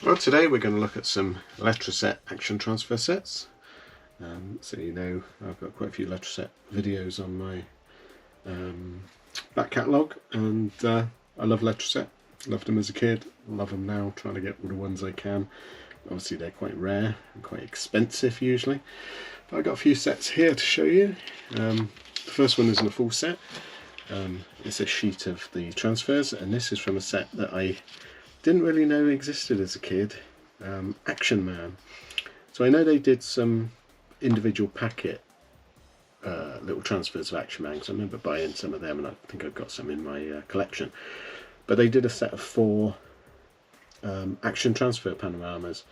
Well, today we're going to look at some Letraset action transfer sets. So you know I've got quite a few Letraset videos on my back catalogue, and I love Letraset. Loved them as a kid, love them now, trying to get all the ones I can. Obviously they're quite rare and quite expensive usually. But I've got a few sets here to show you. The first one isn't a full set. It's a sheet of the transfers, and this is from a set that I didn't really know existed as a kid, Action Man. So I know they did some individual packet little transfers of Action Man, because I remember buying some of them, and I think I've got some in my collection. But they did a set of 4 action transfer panoramas,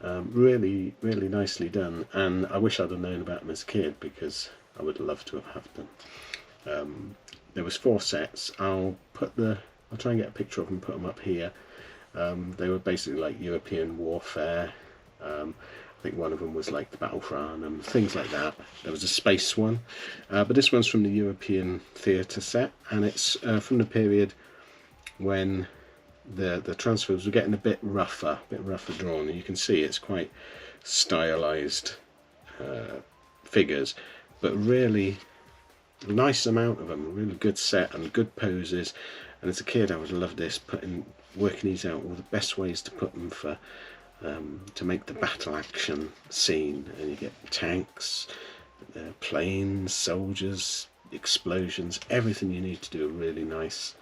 really nicely done, and I wish I'd have known about them as a kid, because I would love to have had them. There was 4 sets. I'll try and get a picture of them and put them up here. They were basically like European warfare. I think one of them was like the Battle for Arnhem, things like that. There was a space one, but this one's from the European theatre set, and it's from the period when the transfers were getting a bit rougher drawn, and you can see it's quite stylized figures, but really nice amount of them, really good set and good poses. And as a kid I would love this, working these out, all the best ways to put them for to make the battle action scene. And you get tanks, planes, soldiers, explosions, everything you need to do a really nice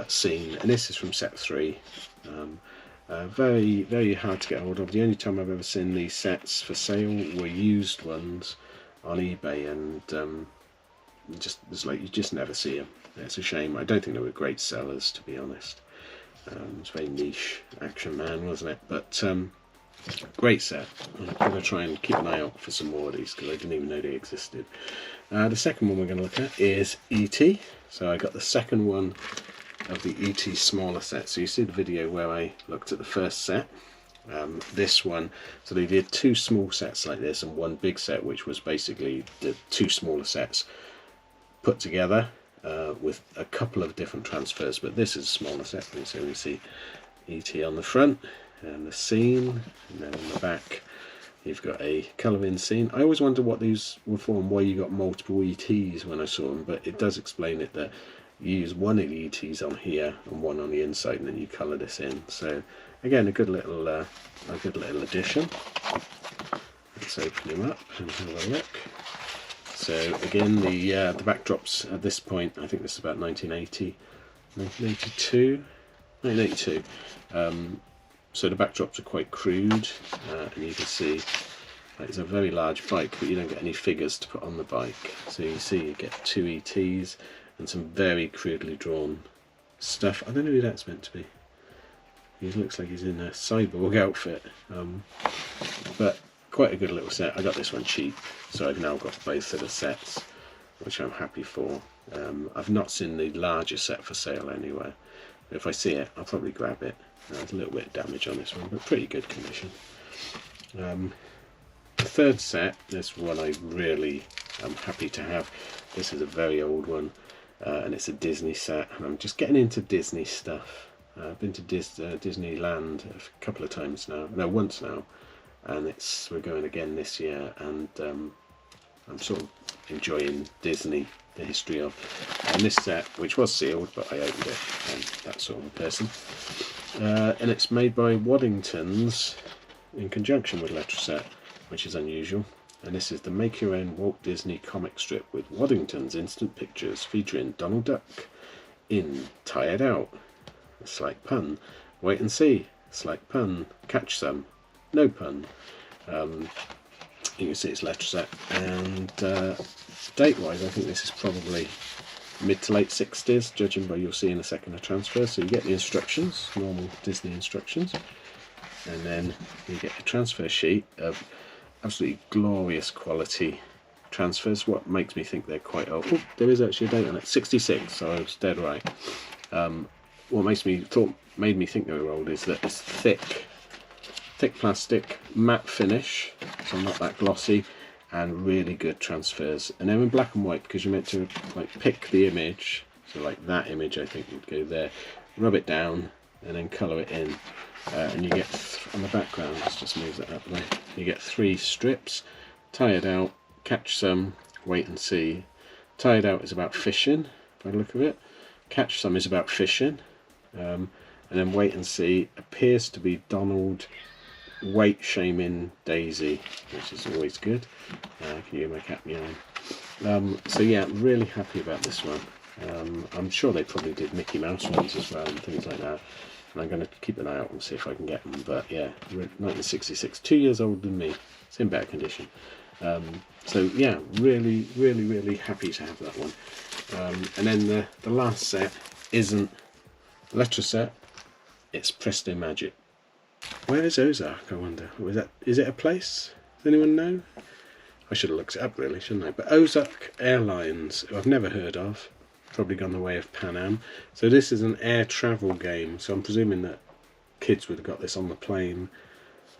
scene. And this is from set 3. Very hard to get hold of. The only time I've ever seen these sets for sale were used ones on eBay, and it's like you just never see them. It's a shame. I don't think they were great sellers, to be honest. It's very niche Action Man, wasn't it? But great set. I'm going to try and keep an eye out for some more of these, because I didn't even know they existed. The second one we're going to look at is E.T. So I got the second one of the E.T. smaller set. So you see the video where I looked at the first set. This one, so they did 2 small sets like this and 1 big set, which was basically the 2 smaller sets put together with a couple of different transfers. But this is a smaller set, so we see E.T. on the front and the scene, and then on the back you've got a colouring scene. I always wondered what these were for and why you got multiple E.T.s when I saw them, but it does explain it, that you use one of the E.T.s on here and one on the inside, and then you colour this in. So again, a good little addition. Let's open him up and have a look. So again, the backdrops at this point, I think this is about 1982. So the backdrops are quite crude, and you can see it's a very large bike, but you don't get any figures to put on the bike. So you see you get 2 ETs and some very crudely drawn stuff. I don't know who that's meant to be. He looks like he's in a cyborg outfit, but quite a good little set. I got this one cheap, so I've now got both of the sets, which I'm happy for. I've not seen the larger set for sale anywhere. If I see it, I'll probably grab it. There's a little bit of damage on this one, but pretty good condition. The third set, this one I really am happy to have. This is a very old one, and it's a Disney set, and I'm just getting into Disney stuff. I've been to Disneyland a couple of times now, no, once now, and we're going again this year, and I'm sort of enjoying Disney, the history of. And this set, which was sealed, but I opened it, and that sort of a person. And it's made by Waddington's in conjunction with Letraset, which is unusual. And this is the Make Your Own Walt Disney comic strip with Waddington's instant pictures, featuring Donald Duck in Tired Out. A slight pun. Wait and see. Slight pun. Catch some. No pun. You can see it's Letraset, and date-wise I think this is probably mid to late 60s, judging by you'll see in a second of transfer. So you get the instructions, normal Disney instructions, and then you get a transfer sheet of absolutely glorious quality transfers. What makes me think they're quite old, oh, there is actually a date on it, 66, so I was dead right. What made me think they were old is that it's thick plastic, matte finish, so not that glossy, and really good transfers. And they're in black and white, because you're meant to like pick the image, so like that image I think would go there, rub it down, and then colour it in. and you get on the background, let's just move that out of the way, you get 3 strips. Tie it out, catch some, wait and see. Tie it out is about fishing, by the look of it. Catch some is about fishing, and then wait and see appears to be Donald weight shaming Daisy, which is always good. Can you hear my cat meowing? So yeah, really happy about this one. I'm sure they probably did Mickey Mouse ones as well and things like that, and I'm going to keep an eye out and see if I can get them. But yeah, 1966, 2 years older than me. It's in better condition. So yeah, really happy to have that one. And then the last set isn't Letraset, it's Presto Magic. Where is Ozark, I wonder? Is it a place? Does anyone know? I should have looked it up really, shouldn't I? But Ozark Airlines, who I've never heard of, probably gone the way of Pan Am. So this is an air travel game, so I'm presuming that kids would have got this on the plane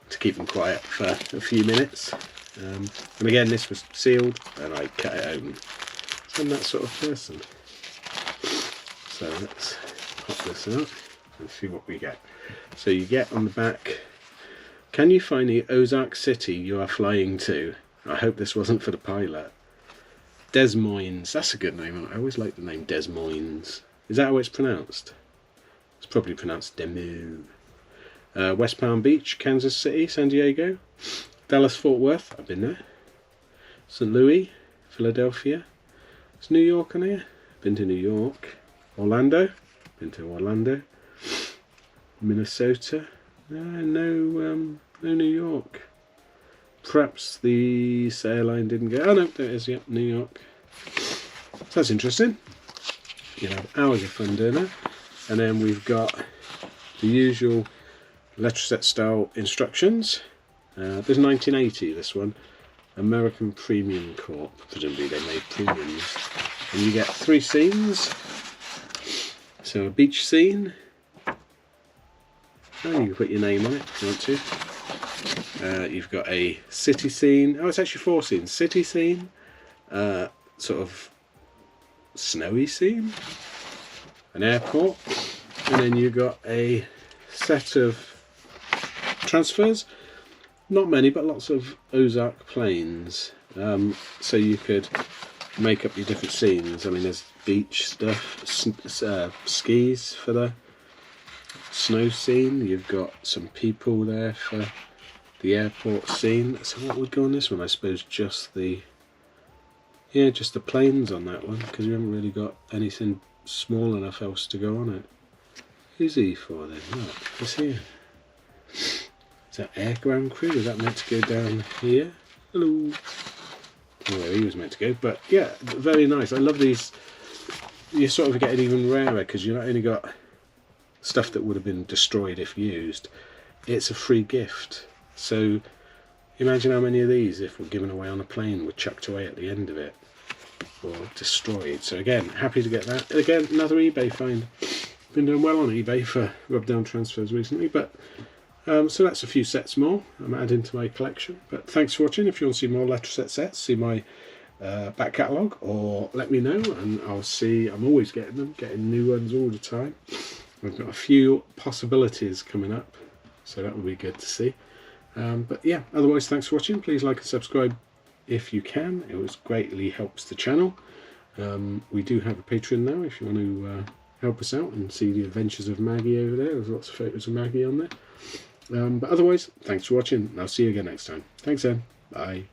to keep them quiet for a few minutes. And again, this was sealed and I cut it open. So I'm that sort of person. So let's pop this out and see what we get. So you get on the back, can you find the Ozark City you are flying to? I hope this wasn't for the pilot. Des Moines, that's a good name. I always like the name Des Moines. Is that how it's pronounced? It's probably pronounced Demu. West Palm Beach, Kansas City, San Diego, Dallas Fort Worth, I've been there. St. Louis, Philadelphia. Is New York on here? Been to New York. Orlando, been to Orlando. Minnesota, no New York. Perhaps the airline didn't go. Oh no, there it is. Yep, New York. So that's interesting. You have hours of fun doing that, and then we've got the usual Letraset style instructions. There's 1980. This one, American Premium Corp. Presumably they made premiums, and you get 3 scenes. So a beach scene. Oh, you can put your name on it if you want to. You've got a city scene. Oh, it's actually 4 scenes. City scene, sort of snowy scene, an airport, and then you've got a set of transfers. Not many, but lots of Ozark planes. So you could make up your different scenes. I mean, there's beach stuff, skis for the snow scene. You've got some people there for the airport scene. So what would go on this one? I suppose just the planes on that one, because you haven't really got anything small enough else to go on it. Who's he for then? Look, what's here? Is that air ground crew? Is that meant to go down here? Hello. Oh, where he was meant to go. But yeah, very nice. I love these. You sort of get it even rarer because you not only got stuff that would have been destroyed if used, it's a free gift. So imagine how many of these, if we're given away on a plane, were chucked away at the end of it or destroyed. So again, happy to get that. Again, another eBay find. Been doing well on eBay for rub-down transfers recently, but so that's a few sets more I'm adding to my collection. But thanks for watching. If you want to see more Letraset sets, see my back catalogue, or let me know and I'll see. I'm always getting them, getting new ones all the time. I've got a few possibilities coming up, so that will be good to see. But yeah, otherwise, thanks for watching. Please like and subscribe if you can. It was greatly helps the channel. We do have a Patreon now if you want to help us out and see the adventures of Maggie over there. There's lots of photos of Maggie on there. But otherwise, thanks for watching. I'll see you again next time. Thanks then. Bye.